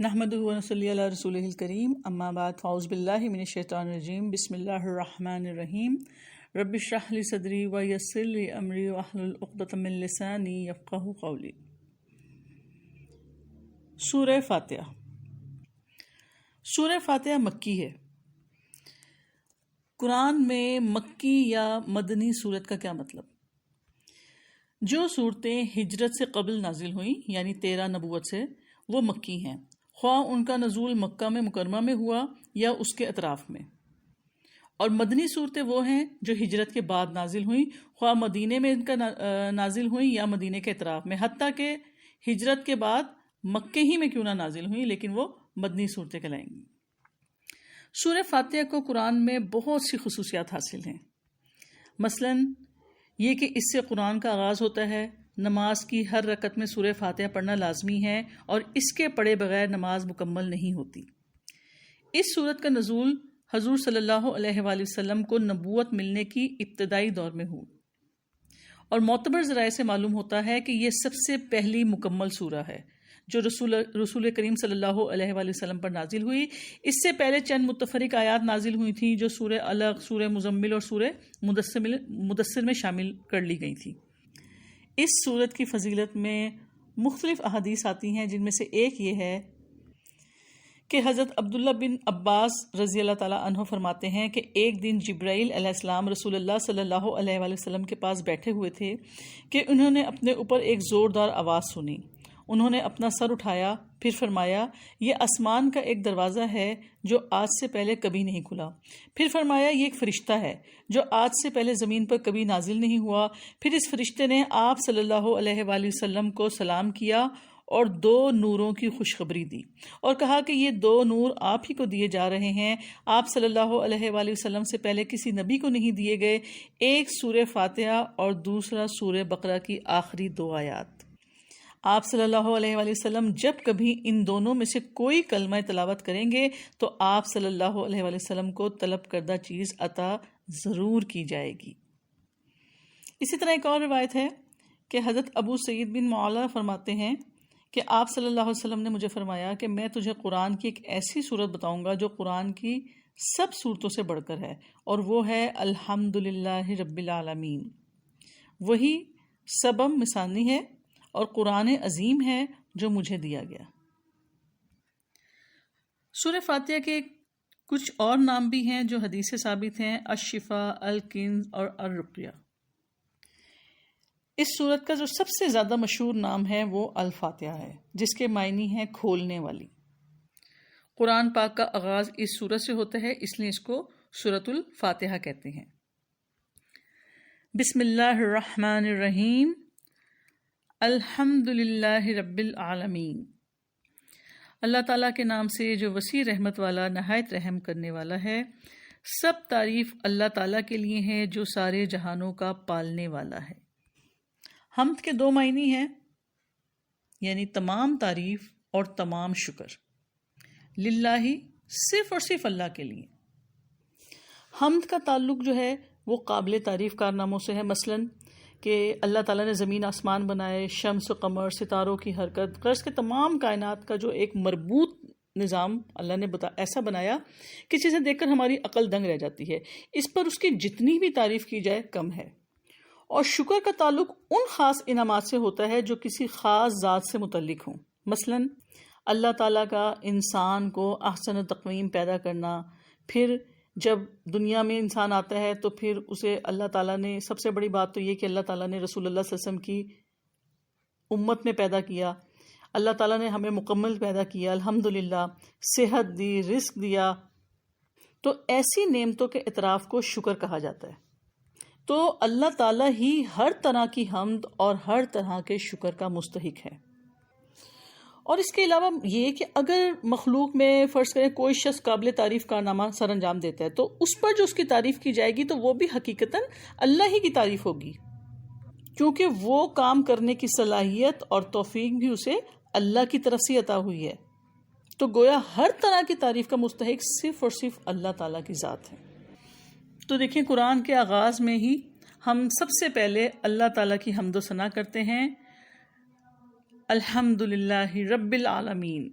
نحمدہ و نصلی علی رسولہ الکریم، اما بعد، فاعوذ باللہ من الشیطان الرجیم، بسم اللہ الرحمن الرحیم۔ رب اشرح لی صدری ویسر لی امری واحلل عقدۃ من لسانی یفقہوا قولی۔ سورہ فاتحہ۔ سورہ فاتحہ مکی ہے۔ قرآن میں مکی یا مدنی سورت کا کیا مطلب؟ جو صورتیں ہجرت سے قبل نازل ہوئیں یعنی 13 نبوت سے، وہ مکی ہیں، خواہ ان کا نزول مکہ میں مکرمہ میں ہوا یا اس کے اطراف میں۔ اور مدنی صورتیں وہ ہیں جو ہجرت کے بعد نازل ہوئیں، خواہ مدینے میں ان کا نازل ہوئیں یا مدینے کے اطراف میں، حتیٰ کہ ہجرت کے بعد مکے ہی میں کیوں نہ نازل ہوئیں، لیکن وہ مدنی صورتیں کہلائیں گی۔ سورہ فاتحہ کو قرآن میں بہت سی خصوصیات حاصل ہیں، مثلاً یہ کہ اس سے قرآن کا آغاز ہوتا ہے، نماز کی ہر رکعت میں سورہ فاتحہ پڑھنا لازمی ہے اور اس کے پڑھے بغیر نماز مکمل نہیں ہوتی۔ اس سورت کا نزول حضور صلی اللہ علیہ وآلہ وسلم کو نبوت ملنے کی ابتدائی دور میں ہو، اور معتبر ذرائع سے معلوم ہوتا ہے کہ یہ سب سے پہلی مکمل سورہ ہے جو رسول کریم صلی اللہ علیہ وآلہ وسلم پر نازل ہوئی۔ اس سے پہلے چند متفرق آیات نازل ہوئی تھیں جو سورہ الگ، سورہ مزمل اور سورہ مدثر میں شامل کر لی گئی تھی۔ اس سورت کی فضیلت میں مختلف احادیث آتی ہیں، جن میں سے ایک یہ ہے کہ حضرت عبداللہ بن عباس رضی اللہ تعالیٰ عنہ فرماتے ہیں کہ ایک دن جبرائیل علیہ السلام رسول اللہ صلی اللہ علیہ وآلہ وسلم کے پاس بیٹھے ہوئے تھے کہ انہوں نے اپنے اوپر ایک زوردار آواز سنی۔ انہوں نے اپنا سر اٹھایا، پھر فرمایا، یہ آسمان کا ایک دروازہ ہے جو آج سے پہلے کبھی نہیں کھلا۔ پھر فرمایا، یہ ایک فرشتہ ہے جو آج سے پہلے زمین پر کبھی نازل نہیں ہوا۔ پھر اس فرشتے نے آپ صلی اللہ علیہ وآلہ وسلم کو سلام کیا اور 2 نوروں کی خوشخبری دی اور کہا کہ یہ 2 نور آپ ہی کو دیے جا رہے ہیں، آپ صلی اللہ علیہ وآلہ وسلم سے پہلے کسی نبی کو نہیں دیے گئے، ایک سورہ فاتحہ اور دوسرا سورہ بقرہ کی آخری 2 آیات۔ آپ صلی اللہ علیہ وآلہ وسلم جب کبھی ان دونوں میں سے کوئی کلمہ تلاوت کریں گے تو آپ صلی اللہ علیہ وآلہ وسلم کو طلب کردہ چیز عطا ضرور کی جائے گی۔ اسی طرح ایک اور روایت ہے کہ حضرت ابو سعید بن معالیہ فرماتے ہیں کہ آپ صلی اللہ علیہ وسلم نے مجھے فرمایا کہ میں تجھے قرآن کی ایک ایسی سورت بتاؤں گا جو قرآن کی سب سورتوں سے بڑھ کر ہے، اور وہ ہے الحمدللہ رب العالمین۔ وہی سبم مثانی ہے اور قرآن عظیم ہے جو مجھے دیا گیا۔ سورہ فاتحہ کے کچھ اور نام بھی ہیں جو حدیث سے ثابت ہیں، الشفا، الکنز اور الرقیہ۔ اس سورت کا جو سب سے زیادہ مشہور نام ہے وہ الفاتحہ ہے، جس کے معنی ہیں کھولنے والی۔ قرآن پاک کا آغاز اس سورت سے ہوتا ہے، اس لیے اس کو سورۃ الفاتحہ کہتے ہیں۔ بسم اللہ الرحمن الرحیم، الحمد للہ رب العالمین۔ اللہ تعالیٰ کے نام سے جو وسیع رحمت والا، نہایت رحم کرنے والا ہے۔ سب تعریف اللہ تعالیٰ کے لیے ہے جو سارے جہانوں کا پالنے والا ہے۔ حمد کے 2 معنی ہیں، یعنی تمام تعریف اور تمام شکر۔ للہ، صرف اور صرف اللہ کے لیے۔ حمد کا تعلق جو ہے وہ قابل تعریف کارناموں سے ہے، مثلاً کہ اللہ تعالیٰ نے زمین آسمان بنائے، شمس و قمر، ستاروں کی حرکت، غرض کے تمام کائنات کا جو ایک مربوط نظام اللہ نے ایسا بنایا کہ جسے دیکھ کر ہماری عقل دنگ رہ جاتی ہے، اس پر اس کی جتنی بھی تعریف کی جائے کم ہے۔ اور شکر کا تعلق ان خاص انعامات سے ہوتا ہے جو کسی خاص ذات سے متعلق ہوں، مثلاً اللہ تعالیٰ کا انسان کو احسن تقویم پیدا کرنا، پھر جب دنیا میں انسان آتا ہے تو پھر اسے اللہ تعالیٰ نے، سب سے بڑی بات تو یہ کہ اللہ تعالیٰ نے رسول اللہ صلی اللہ علیہ وسلم کی امت میں پیدا کیا، اللہ تعالیٰ نے ہمیں مکمل پیدا کیا، الحمدللہ، صحت دی، رزق دیا، تو ایسی نعمتوں کے اعتراف کو شکر کہا جاتا ہے۔ تو اللہ تعالیٰ ہی ہر طرح کی حمد اور ہر طرح کے شکر کا مستحق ہے۔ اور اس کے علاوہ یہ کہ اگر مخلوق میں فرض کریں کوئی شخص قابل تعریف کارنامہ سر انجام دیتا ہے تو اس پر جو اس کی تعریف کی جائے گی تو وہ بھی حقیقتاً اللہ ہی کی تعریف ہوگی، کیونکہ وہ کام کرنے کی صلاحیت اور توفیق بھی اسے اللہ کی طرف سے عطا ہوئی ہے۔ تو گویا ہر طرح کی تعریف کا مستحق صرف اور صرف اللہ تعالیٰ کی ذات ہے۔ تو دیکھیں، قرآن کے آغاز میں ہی ہم سب سے پہلے اللہ تعالیٰ کی حمد و ثنا کرتے ہیں، الحمد للہ رب العالمین۔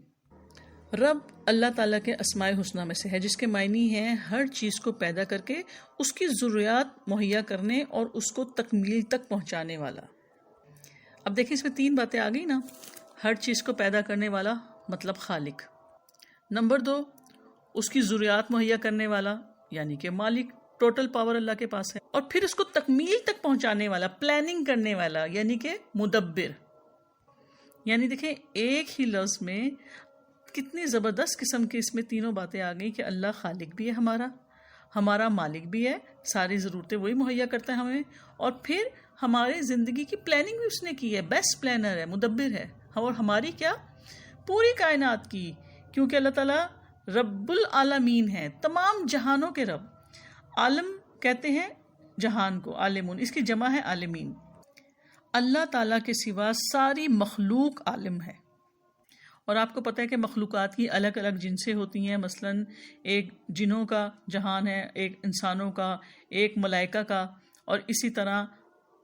رب اللہ تعالیٰ کے اسماء حسنہ میں سے ہے، جس کے معنی ہیں ہر چیز کو پیدا کر کے اس کی ضروریات مہیا کرنے اور اس کو تکمیل تک پہنچانے والا۔ اب دیکھیں اس میں 3 باتیں آ گئی نا۔ ہر چیز کو پیدا کرنے والا مطلب خالق، نمبر 2 اس کی ضروریات مہیا کرنے والا یعنی کہ مالک، ٹوٹل پاور اللہ کے پاس ہے، اور پھر اس کو تکمیل تک پہنچانے والا، پلاننگ کرنے والا یعنی کہ مدبر۔ یعنی دیکھیں ایک ہی لفظ میں کتنی زبردست قسم کی اس میں تینوں باتیں آ گئی کہ اللہ خالق بھی ہے، ہمارا مالک بھی ہے، ساری ضرورتیں وہی مہیا کرتا ہے ہمیں، اور پھر ہمارے زندگی کی پلاننگ بھی اس نے کی ہے، بیسٹ پلانر ہے، مدبر ہے، اور ہماری کیا پوری کائنات کی، کیونکہ اللہ تعالیٰ رب العالمین ہے، تمام جہانوں کے رب۔ عالم کہتے ہیں جہان کو، عالمون اس کی جمع ہے عالمین۔ اللہ تعالیٰ کے سوا ساری مخلوق عالم ہے، اور آپ کو پتہ ہے کہ مخلوقات کی الگ الگ جنسیں ہوتی ہیں، مثلا ایک جنوں کا جہان ہے، ایک انسانوں کا، ایک ملائکہ کا، اور اسی طرح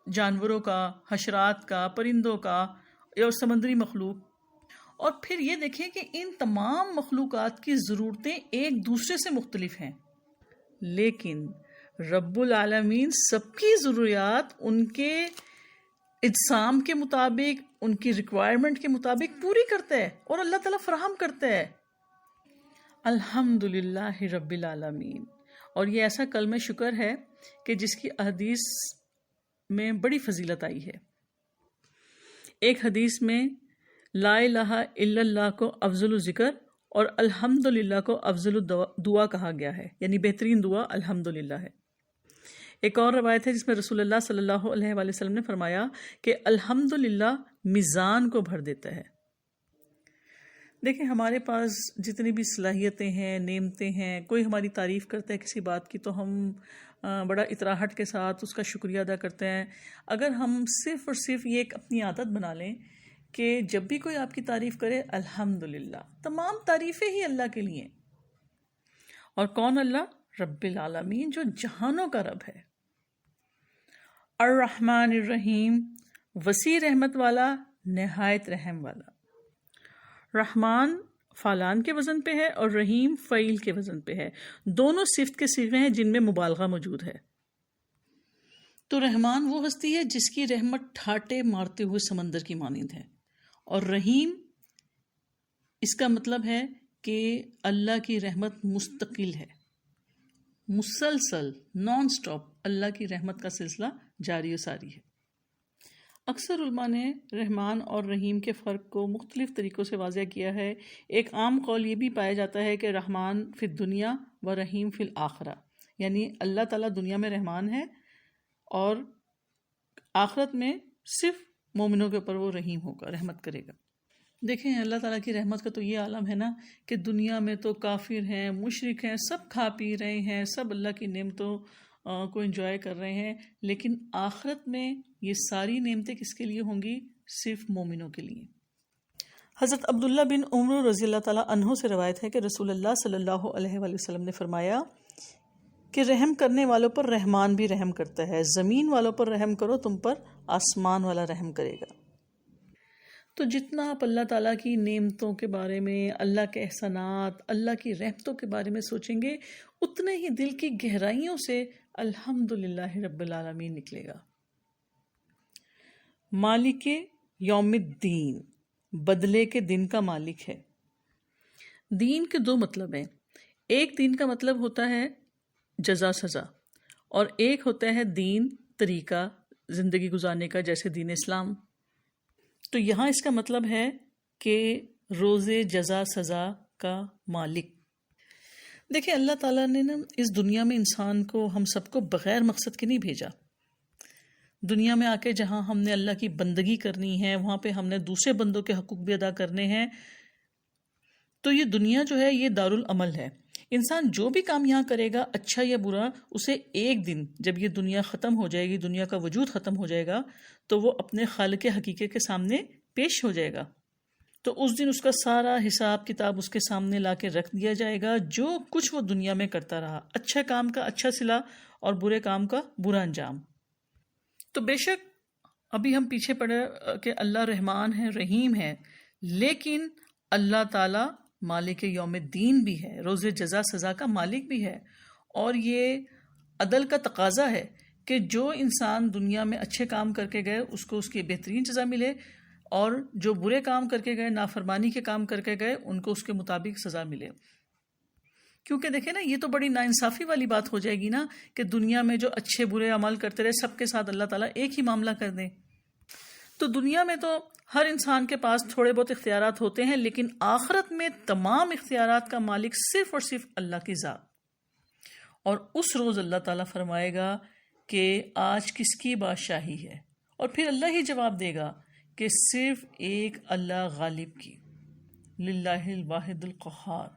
جانوروں کا، حشرات کا، پرندوں کا، اور سمندری مخلوق۔ اور پھر یہ دیکھیں کہ ان تمام مخلوقات کی ضرورتیں ایک دوسرے سے مختلف ہیں، لیکن رب العالمین سب کی ضروریات ان کے اجسام کے مطابق، ان کی ریکوائرمنٹ کے مطابق پوری کرتا ہے، اور اللہ تعالیٰ فراہم کرتا ہے۔ الحمدللہ رب العالمین، اور یہ ایسا کلمہ شکر ہے کہ جس کی حدیث میں بڑی فضیلت آئی ہے۔ ایک حدیث میں لا الہ الا اللہ کو افضل ذکر اور الحمدللہ کو افضل دعا کہا گیا ہے، یعنی بہترین دعا الحمدللہ ہے۔ ایک اور روایت ہے جس میں رسول اللہ صلی اللہ علیہ وآلہ وسلم نے فرمایا کہ الحمدللہ میزان کو بھر دیتا ہے۔ دیکھیں ہمارے پاس جتنی بھی صلاحیتیں ہیں، نعمتیں ہیں، کوئی ہماری تعریف کرتا ہے کسی بات کی تو ہم بڑا اطراحٹ کے ساتھ اس کا شکریہ ادا کرتے ہیں۔ اگر ہم صرف اور صرف یہ ایک اپنی عادت بنا لیں کہ جب بھی کوئی آپ کی تعریف کرے الحمدللہ، تمام تعریفیں ہی اللہ کے لیے، اور کون اللہ؟ رب العالمین، جو جہانوں کا رب ہے۔ الرحمن الرحیم، وسیع رحمت والا، نہایت رحم والا۔ رحمان فعلان کے وزن پہ ہے اور رحیم فعیل کے وزن پہ ہے، دونوں صفت کے صیغے ہیں جن میں مبالغہ موجود ہے۔ تو رحمان وہ ہستی ہے جس کی رحمت ٹھاٹے مارتے ہوئے سمندر کی مانند ہے، اور رحیم اس کا مطلب ہے کہ اللہ کی رحمت مستقل ہے، مسلسل، نان سٹاپ اللہ کی رحمت کا سلسلہ جاری و ساری ہے۔ اکثر علماء نے رحمان اور رحیم کے فرق کو مختلف طریقوں سے واضح کیا ہے۔ ایک عام قول یہ بھی پایا جاتا ہے کہ رحمان فی الدنیا و رحیم فی الآخرہ، یعنی اللہ تعالیٰ دنیا میں رحمان ہے اور آخرت میں صرف مومنوں کے اوپر وہ رحیم ہوگا، رحمت کرے گا۔ دیکھیں اللہ تعالیٰ کی رحمت کا تو یہ عالم ہے نا کہ دنیا میں تو کافر ہیں، مشرک ہیں، سب کھا پی رہے ہیں، سب اللہ کی نعمتوں کو انجوائے کر رہے ہیں، لیکن آخرت میں یہ ساری نعمتیں کس کے لیے ہوں گی؟ صرف مومنوں کے لیے۔ حضرت عبداللہ بن عمر رضی اللہ تعالیٰ عنہ سے روایت ہے کہ رسول اللہ صلی اللہ علیہ وآلہ وسلم نے فرمایا کہ رحم کرنے والوں پر رحمان بھی رحم کرتا ہے، زمین والوں پر رحم کرو، تم پر آسمان والا رحم کرے گا۔ تو جتنا آپ اللہ تعالیٰ کی نعمتوں کے بارے میں، اللہ کے احسانات، اللہ کی رحمتوں کے بارے میں سوچیں گے، اتنے ہی دل کی گہرائیوں سے الحمدللہ رب العالمین نکلے گا۔ مالک یوم الدین، بدلے کے دن کا مالک ہے۔ دین کے 2 مطلب ہیں، ایک دین کا مطلب ہوتا ہے جزا سزا، اور ایک ہوتا ہے دین طریقہ زندگی گزارنے کا، جیسے دین اسلام۔ تو یہاں اس کا مطلب ہے کہ روز جزا سزا کا مالک۔ دیکھیں اللہ تعالیٰ نے نا اس دنیا میں انسان کو، ہم سب کو بغیر مقصد کے نہیں بھیجا۔ دنیا میں آ کے جہاں ہم نے اللہ کی بندگی کرنی ہے، وہاں پہ ہم نے دوسرے بندوں کے حقوق بھی ادا کرنے ہیں۔ تو یہ دنیا جو ہے یہ دارالعمل ہے۔ انسان جو بھی کام یہاں کرے گا، اچھا یا برا، اسے ایک دن جب یہ دنیا ختم ہو جائے گی، دنیا کا وجود ختم ہو جائے گا، تو وہ اپنے خالق حقیقی کے سامنے پیش ہو جائے گا۔ تو اس دن اس کا سارا حساب کتاب اس کے سامنے لا کے رکھ دیا جائے گا، جو کچھ وہ دنیا میں کرتا رہا، اچھا کام کا اچھا صلہ اور برے کام کا برا انجام۔ تو بے شک ابھی ہم پیچھے پڑے کہ اللہ رحمان ہے، رحیم ہے، لیکن اللہ تعالیٰ مالک یوم الدین بھی ہے، روز جزا سزا کا مالک بھی ہے، اور یہ عدل کا تقاضا ہے کہ جو انسان دنیا میں اچھے کام کر کے گئے اس کو اس کی بہترین جزا ملے، اور جو برے کام کر کے گئے، نافرمانی کے کام کر کے گئے، ان کو اس کے مطابق سزا ملے۔ کیونکہ دیکھیں نا، یہ تو بڑی ناانصافی والی بات ہو جائے گی نا کہ دنیا میں جو اچھے برے عمل کرتے رہے سب کے ساتھ اللہ تعالیٰ ایک ہی معاملہ کر دیں۔ تو دنیا میں تو ہر انسان کے پاس تھوڑے بہت اختیارات ہوتے ہیں، لیکن آخرت میں تمام اختیارات کا مالک صرف اور صرف اللہ کی ذات۔ اور اس روز اللہ تعالیٰ فرمائے گا کہ آج کس کی بادشاہی ہے، اور پھر اللہ ہی جواب دے گا کہ صرف ایک اللہ غالب کی، للہ الواحد القہار۔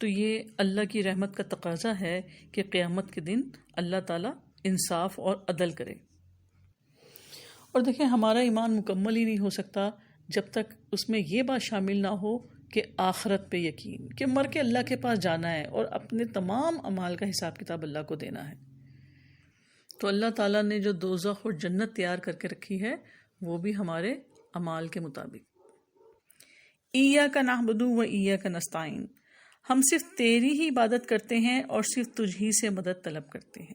تو یہ اللہ کی رحمت کا تقاضا ہے کہ قیامت کے دن اللہ تعالیٰ انصاف اور عدل کرے۔ اور دیکھیں، ہمارا ایمان مکمل ہی نہیں ہو سکتا جب تک اس میں یہ بات شامل نہ ہو کہ آخرت پہ یقین، کہ مر کے اللہ کے پاس جانا ہے اور اپنے تمام اعمال کا حساب کتاب اللہ کو دینا ہے۔ تو اللہ تعالیٰ نے جو دوزخ اور جنت تیار کر کے رکھی ہے وہ بھی ہمارے اعمال کے مطابق۔ ایاک نعبد و ایاک نستعین، ہم صرف تیری ہی عبادت کرتے ہیں اور صرف تجھ ہی سے مدد طلب کرتے ہیں۔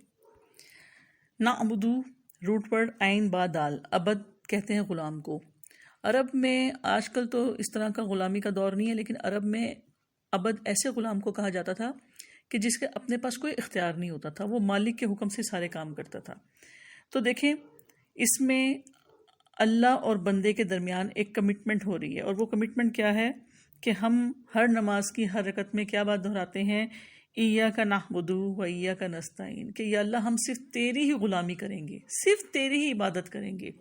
نعبدو روٹ ورڈ عین با دال، عبد کہتے ہیں غلام کو۔ عرب میں آج کل تو اس طرح کا غلامی کا دور نہیں ہے، لیکن عرب میں عبد ایسے غلام کو کہا جاتا تھا کہ جس کے اپنے پاس کوئی اختیار نہیں ہوتا تھا، وہ مالک کے حکم سے سارے کام کرتا تھا۔ تو دیکھیں، اس میں اللہ اور بندے کے درمیان ایک کمٹمنٹ ہو رہی ہے، اور وہ کمٹمنٹ کیا ہے کہ ہم ہر نماز کی ہر رکعت میں کیا بات دہراتے ہیں؟ ایاک نعبد و ایاک نستعین، کہ یا اللہ ہم صرف تیری ہی غلامی کریں گے، صرف تیری ہی عبادت کریں گے۔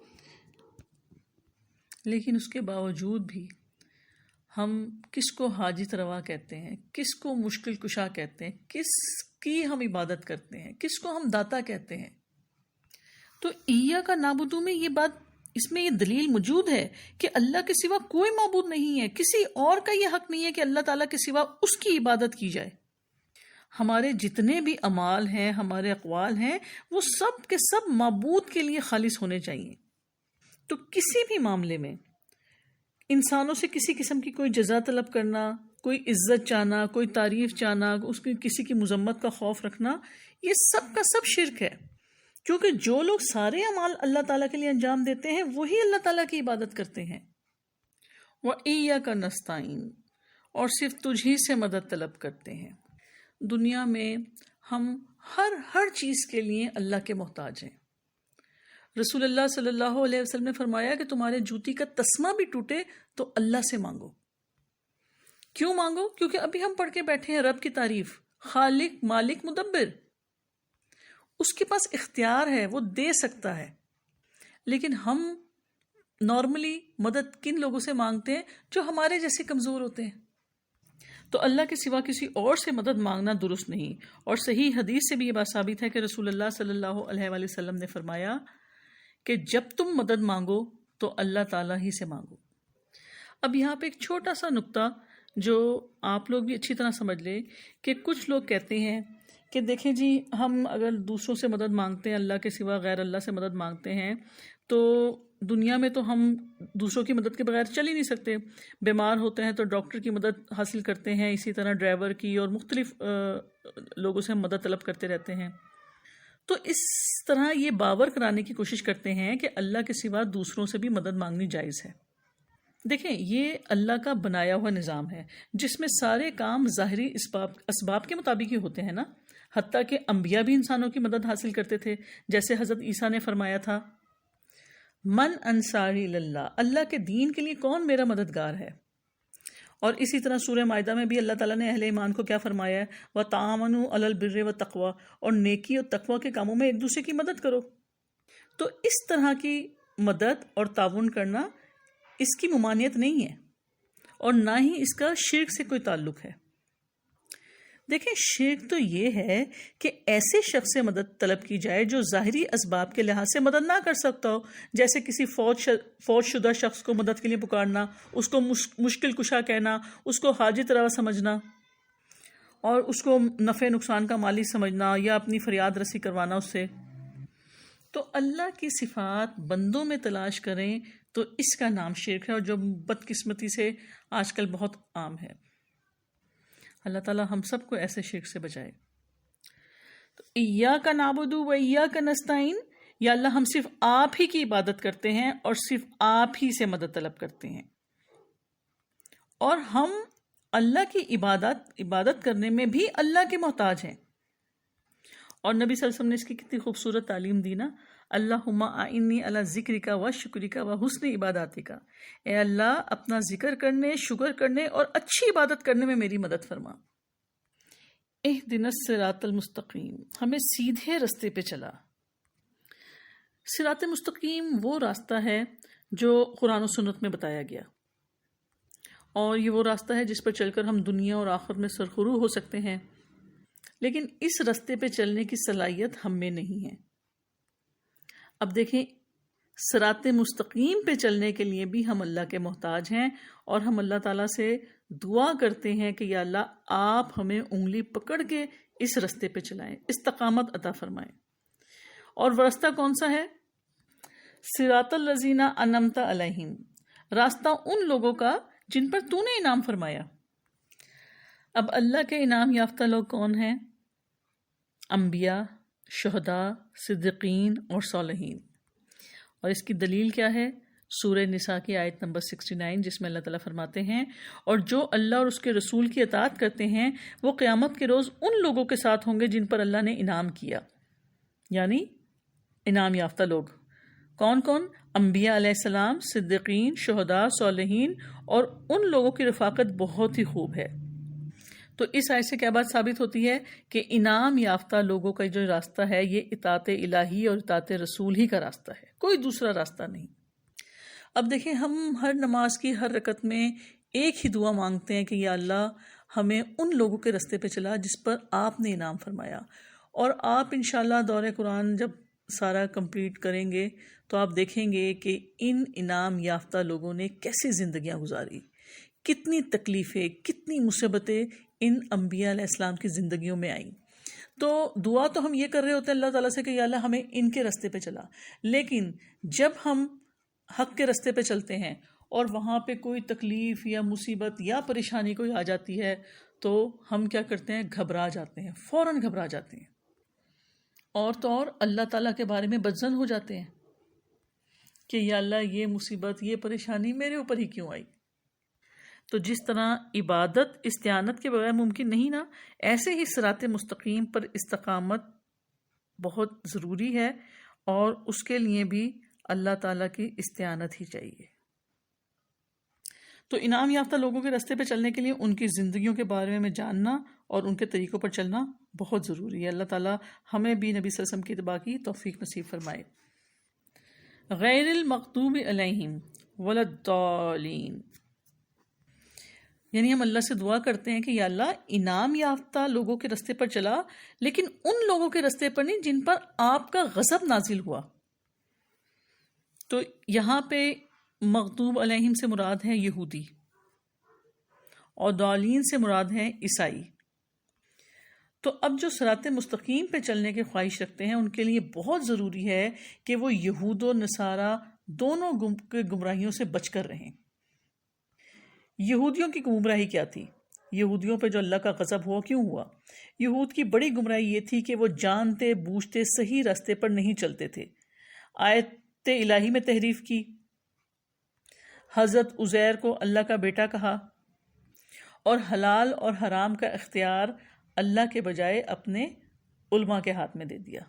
لیکن اس کے باوجود بھی ہم کس کو حاجت روا کہتے ہیں، کس کو مشکل کشا کہتے ہیں، کس کی ہم عبادت کرتے ہیں، کس کو ہم داتا کہتے ہیں؟ تو ایاک نعبد میں یہ بات، اس میں یہ دلیل موجود ہے کہ اللہ کے سوا کوئی معبود نہیں ہے، کسی اور کا یہ حق نہیں ہے کہ اللہ تعالیٰ کے سوا اس کی عبادت کی جائے۔ ہمارے جتنے بھی اعمال ہیں، ہمارے اقوال ہیں، وہ سب کے سب معبود کے لیے خالص ہونے چاہیے۔ تو کسی بھی معاملے میں انسانوں سے کسی قسم کی کوئی جزا طلب کرنا، کوئی عزت چاہنا، کوئی تعریف چاہنا، اس کی کسی کی مذمت کا خوف رکھنا، یہ سب کا سب شرک ہے، کیونکہ جو لوگ سارے اعمال اللہ تعالیٰ کے لیے انجام دیتے ہیں وہی اللہ تعالیٰ کی عبادت کرتے ہیں۔ وَإِيَّاكَ نَسْتَعِينُ، اور صرف تجھ ہی سے مدد طلب کرتے ہیں۔ دنیا میں ہم ہر چیز کے لیے اللہ کے محتاج ہیں۔ رسول اللہ صلی اللہ علیہ وسلم نے فرمایا کہ تمہارے جوتی کا تسمہ بھی ٹوٹے تو اللہ سے مانگو۔ کیوں مانگو؟ کیونکہ ابھی ہم پڑھ کے بیٹھے ہیں رب کی تعریف، خالق، مالک، مدبر۔ اس کے پاس اختیار ہے، وہ دے سکتا ہے، لیکن ہم نارملی مدد کن لوگوں سے مانگتے ہیں؟ جو ہمارے جیسے کمزور ہوتے ہیں۔ تو اللہ کے سوا کسی اور سے مدد مانگنا درست نہیں، اور صحیح حدیث سے بھی یہ بات ثابت ہے کہ رسول اللہ صلی اللہ علیہ وآلہ وسلم نے فرمایا کہ جب تم مدد مانگو تو اللہ تعالیٰ ہی سے مانگو۔ اب یہاں پہ ایک چھوٹا سا نقطہ جو آپ لوگ بھی اچھی طرح سمجھ لیں، کہ کچھ لوگ کہتے ہیں کہ دیکھیں جی، ہم اگر دوسروں سے مدد مانگتے ہیں، اللہ کے سوا غیر اللہ سے مدد مانگتے ہیں، تو دنیا میں تو ہم دوسروں کی مدد کے بغیر چل ہی نہیں سکتے۔ بیمار ہوتے ہیں تو ڈاکٹر کی مدد حاصل کرتے ہیں، اسی طرح ڈرائیور کی، اور مختلف لوگوں سے ہم مدد طلب کرتے رہتے ہیں۔ تو اس طرح یہ باور کرانے کی کوشش کرتے ہیں کہ اللہ کے سوا دوسروں سے بھی مدد مانگنی جائز ہے۔ دیکھیں، یہ اللہ کا بنایا ہوا نظام ہے جس میں سارے کام ظاہری اسباب کے مطابق ہی ہوتے ہیں نا۔ حتیٰ کہ انبیاء بھی انسانوں کی مدد حاصل کرتے تھے، جیسے حضرت عیسیٰ نے فرمایا تھا، من انصاری اللہ، اللہ کے دین کے لیے کون میرا مددگار ہے۔ اور اسی طرح سورہ مائدہ میں بھی اللہ تعالیٰ نے اہل ایمان کو کیا فرمایا ہے؟ وَتَعَاوَنُوا عَلَى الْبِرِّ وَالتَّقْوَىٰ، اور نیکی اور تقوی کے کاموں میں ایک دوسرے کی مدد کرو۔ تو اس طرح کی مدد اور تعاون کرنا اس کی ممانعت نہیں ہے، اور نہ ہی اس کا شرک سے کوئی تعلق ہے۔ دیکھیں، شرک تو یہ ہے کہ ایسے شخص سے مدد طلب کی جائے جو ظاہری اسباب کے لحاظ سے مدد نہ کر سکتا ہو، جیسے کسی فوت شدہ شخص کو مدد کے لیے پکارنا، اس کو مشکل کشا کہنا، اس کو حاجت روا سمجھنا، اور اس کو نفع نقصان کا مالک سمجھنا، یا اپنی فریاد رسی کروانا اس سے۔ تو اللہ کی صفات بندوں میں تلاش کریں تو اس کا نام شرک ہے، اور جو بدقسمتی سے آج کل بہت عام ہے۔ اللہ تعالیٰ ہم سب کو ایسے شرک سے بچائے۔ تو ایاک نعبد و ایاک نستعین، یا اللہ ہم صرف آپ ہی کی عبادت کرتے ہیں اور صرف آپ ہی سے مدد طلب کرتے ہیں، اور ہم اللہ کی عبادت کرنے میں بھی اللہ کے محتاج ہیں۔ اور نبی صلی اللہ علیہ وسلم نے اس کی کتنی خوبصورت تعلیم دی نا، اللہم اعنی علی ذکرک و شکرک و حسن عباداتک، اے اللہ اپنا ذکر کرنے، شکر کرنے اور اچھی عبادت کرنے میں میری مدد فرما۔ اہدنا الصراط المستقیم، ہمیں سیدھے رستے پہ چلا۔ صراط مستقیم وہ راستہ ہے جو قرآن و سنت میں بتایا گیا، اور یہ وہ راستہ ہے جس پر چل کر ہم دنیا اور آخرت میں سرخرو ہو سکتے ہیں، لیکن اس راستے پہ چلنے کی صلاحیت ہم میں نہیں ہے۔ اب دیکھیں، صراط مستقیم پہ چلنے کے لیے بھی ہم اللہ کے محتاج ہیں، اور ہم اللہ تعالیٰ سے دعا کرتے ہیں کہ یا اللہ آپ ہمیں انگلی پکڑ کے اس راستے پہ چلائیں، استقامت عطا فرمائیں۔ اور وہ راستہ کون سا ہے؟ صراط الذین انعمت علیہم، راستہ ان لوگوں کا جن پر تو نے انعام فرمایا۔ اب اللہ کے انعام یافتہ لوگ کون ہیں؟ انبیاء، شہداء، صدیقین اور صالحین۔ اور اس کی دلیل کیا ہے؟ سورہ نساء کی آیت نمبر 69، جس میں اللہ تعالیٰ فرماتے ہیں، اور جو اللہ اور اس کے رسول کی اطاعت کرتے ہیں وہ قیامت کے روز ان لوگوں کے ساتھ ہوں گے جن پر اللہ نے انعام کیا۔ یعنی انعام یافتہ لوگ کون کون؟ انبیاء علیہ السلام، صدیقین، شہداء، صالحین، اور ان لوگوں کی رفاقت بہت ہی خوب ہے۔ تو اس آیت سے کیا بات ثابت ہوتی ہے کہ انعام یافتہ لوگوں کا جو راستہ ہے یہ اطاعت الہی اور اطاعت رسول ہی کا راستہ ہے، کوئی دوسرا راستہ نہیں۔ اب دیکھیں، ہم ہر نماز کی ہر رکعت میں ایک ہی دعا مانگتے ہیں کہ یا اللہ ہمیں ان لوگوں کے راستے پہ چلا جس پر آپ نے انعام فرمایا۔ اور آپ انشاءاللہ دور قرآن جب سارا کمپلیٹ کریں گے تو آپ دیکھیں گے کہ ان انعام یافتہ لوگوں نے کیسی زندگیاں گزاری، کتنی تکلیفیں، کتنی مصیبتیں ان انبیاء علیہ السلام کی زندگیوں میں آئیں۔ تو دعا تو ہم یہ کر رہے ہوتے ہیں اللہ تعالیٰ سے کہ یا اللہ ہمیں ان کے راستے پہ چلا، لیکن جب ہم حق کے راستے پہ چلتے ہیں اور وہاں پہ کوئی تکلیف یا مصیبت یا پریشانی کوئی آ جاتی ہے تو ہم کیا کرتے ہیں؟ گھبرا جاتے ہیں، فوراً گھبرا جاتے ہیں، اور تو اور اللہ تعالیٰ کے بارے میں بدظن ہو جاتے ہیں کہ یا اللہ یہ مصیبت، یہ پریشانی میرے اوپر ہی کیوں آئی۔ تو جس طرح عبادت استعانت کے بغیر ممکن نہیں نا، ایسے ہی صراط مستقیم پر استقامت بہت ضروری ہے، اور اس کے لیے بھی اللہ تعالیٰ کی استعانت ہی چاہیے۔ تو انعام یافتہ لوگوں کے راستے پہ چلنے کے لیے ان کی زندگیوں کے بارے میں جاننا اور ان کے طریقوں پر چلنا بہت ضروری ہے۔ اللہ تعالیٰ ہمیں بھی نبی صلی اللہ علیہ وسلم کی اتباع کی توفیق نصیب فرمائے۔ غیر المغضوب علیہم ولا الضالین، یعنی ہم اللہ سے دعا کرتے ہیں کہ یا اللہ انعام یافتہ لوگوں کے راستے پر چلا، لیکن ان لوگوں کے راستے پر نہیں جن پر آپ کا غضب نازل ہوا۔ تو یہاں پہ مغضوب علیہم سے مراد ہے یہودی، اور ضالین سے مراد ہے عیسائی۔ تو اب جو صراط مستقیم پہ چلنے کی خواہش رکھتے ہیں ان کے لیے بہت ضروری ہے کہ وہ یہود و نصارہ دونوں کے گمراہیوں سے بچ کر رہیں۔ یہودیوں کی گمراہی کیا تھی؟ یہودیوں پہ جو اللہ کا غضب ہوا کیوں ہوا؟ یہود کی بڑی گمراہی یہ تھی کہ وہ جانتے بوجھتے صحیح راستے پر نہیں چلتے تھے، آیت الہی میں تحریف کی، حضرت عزیر کو اللہ کا بیٹا کہا، اور حلال اور حرام کا اختیار اللہ کے بجائے اپنے علماء کے ہاتھ میں دے دیا۔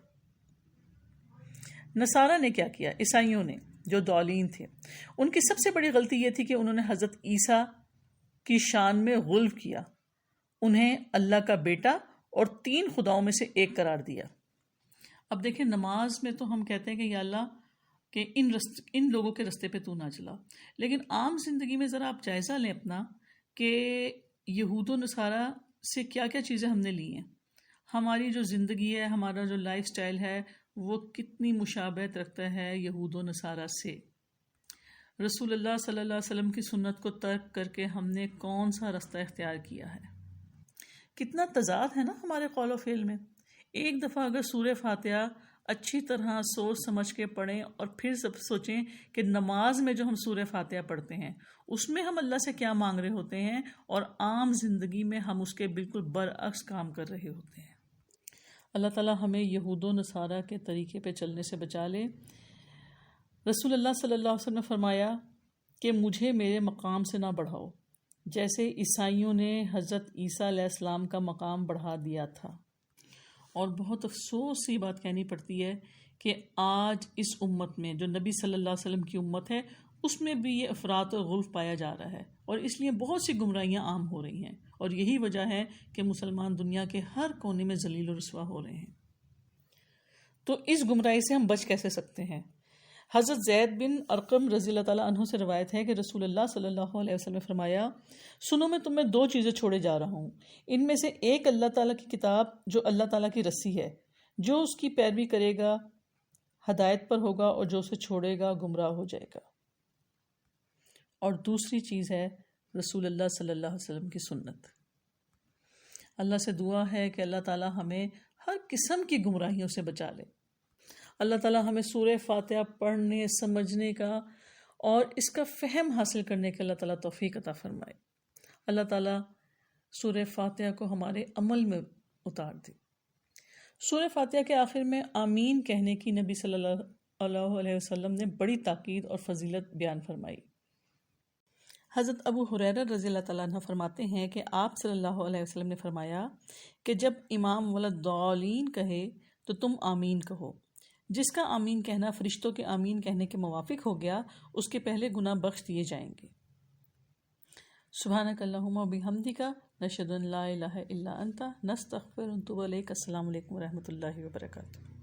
نصارہ نے کیا کیا؟ عیسائیوں نے جو ضالین تھے، ان کی سب سے بڑی غلطی یہ تھی کہ انہوں نے حضرت عیسیٰ کی شان میں غلو کیا، انہیں اللہ کا بیٹا اور 3 خداؤں میں سے ایک قرار دیا۔ اب دیکھیں، نماز میں تو ہم کہتے ہیں کہ یا اللہ کہ ان لوگوں کے راستے پہ تو نہ چلا، لیکن عام زندگی میں ذرا آپ جائزہ لیں اپنا کہ یہود و نصارہ سے کیا کیا چیزیں ہم نے لی ہیں۔ ہماری جو زندگی ہے، ہمارا جو لائف سٹائل ہے، وہ کتنی مشابہت رکھتا ہے یہود و نصارہ سے۔ رسول اللہ صلی اللہ علیہ وسلم کی سنت کو ترک کر کے ہم نے کون سا راستہ اختیار کیا ہے؟ کتنا تضاد ہے نا ہمارے قول و فعل میں۔ ایک دفعہ اگر سورہ فاتحہ اچھی طرح سوچ سمجھ کے پڑھیں اور پھر سب سوچیں کہ نماز میں جو ہم سورہ فاتحہ پڑھتے ہیں اس میں ہم اللہ سے کیا مانگ رہے ہوتے ہیں اور عام زندگی میں ہم اس کے بالکل برعکس کام کر رہے ہوتے ہیں۔ اللہ تعالیٰ ہمیں یہود و نصارہ کے طریقے پہ چلنے سے بچا لے۔ رسول اللہ صلی اللہ علیہ وسلم نے فرمایا کہ مجھے میرے مقام سے نہ بڑھاؤ، جیسے عیسائیوں نے حضرت عیسیٰ علیہ السلام کا مقام بڑھا دیا تھا۔ اور بہت افسوس سی بات کہنی پڑتی ہے کہ آج اس امت میں جو نبی صلی اللہ علیہ وسلم کی امت ہے اس میں بھی یہ افراط اور غلف پایا جا رہا ہے، اور اس لیے بہت سی گمراہیاں عام ہو رہی ہیں، اور یہی وجہ ہے کہ مسلمان دنیا کے ہر کونے میں ذلیل و رسوا ہو رہے ہیں۔ تو اس گمراہی سے ہم بچ کیسے سکتے ہیں؟ حضرت زید بن ارقم رضی اللہ تعالیٰ عنہ سے روایت ہے کہ رسول اللہ صلی اللہ علیہ وسلم نے فرمایا، سنو میں تمہیں 2 چیزیں چھوڑے جا رہا ہوں، ان میں سے ایک اللہ تعالیٰ کی کتاب جو اللہ تعالیٰ کی رسی ہے، جو اس کی پیروی کرے گا ہدایت پر ہوگا اور جو اسے چھوڑے گا گمراہ ہو جائے گا، اور دوسری چیز ہے رسول اللہ صلی اللہ علیہ وسلم کی سنت۔ اللہ سے دعا ہے کہ اللہ تعالیٰ ہمیں ہر قسم کی گمراہیوں سے بچا لے۔ اللہ تعالیٰ ہمیں سورہ فاتحہ پڑھنے، سمجھنے کا اور اس کا فہم حاصل کرنے کے اللہ تعالیٰ توفیق عطا فرمائے۔ اللہ تعالیٰ سورہ فاتحہ کو ہمارے عمل میں اتار دے۔ سورہ فاتحہ کے آخر میں آمین کہنے کی نبی صلی اللہ علیہ وسلم نے بڑی تاکید اور فضیلت بیان فرمائی۔ حضرت ابو ہریرہ رضی اللہ تعالیٰ عنہ فرماتے ہیں کہ آپ صلی اللہ علیہ وسلم نے فرمایا کہ جب امام ولدالین کہے تو تم آمین کہو۔ جس کا آمین کہنا فرشتوں کے آمین کہنے کے موافق ہو گیا اس کے پہلے گناہ بخش دیے جائیں گے۔ سبحانک اللہم و بحمدک، نشہد ان لا الہ الا انت، نستغفرک و نتوب الیک۔ السلام علیکم و رحمۃ اللہ وبرکاتہ۔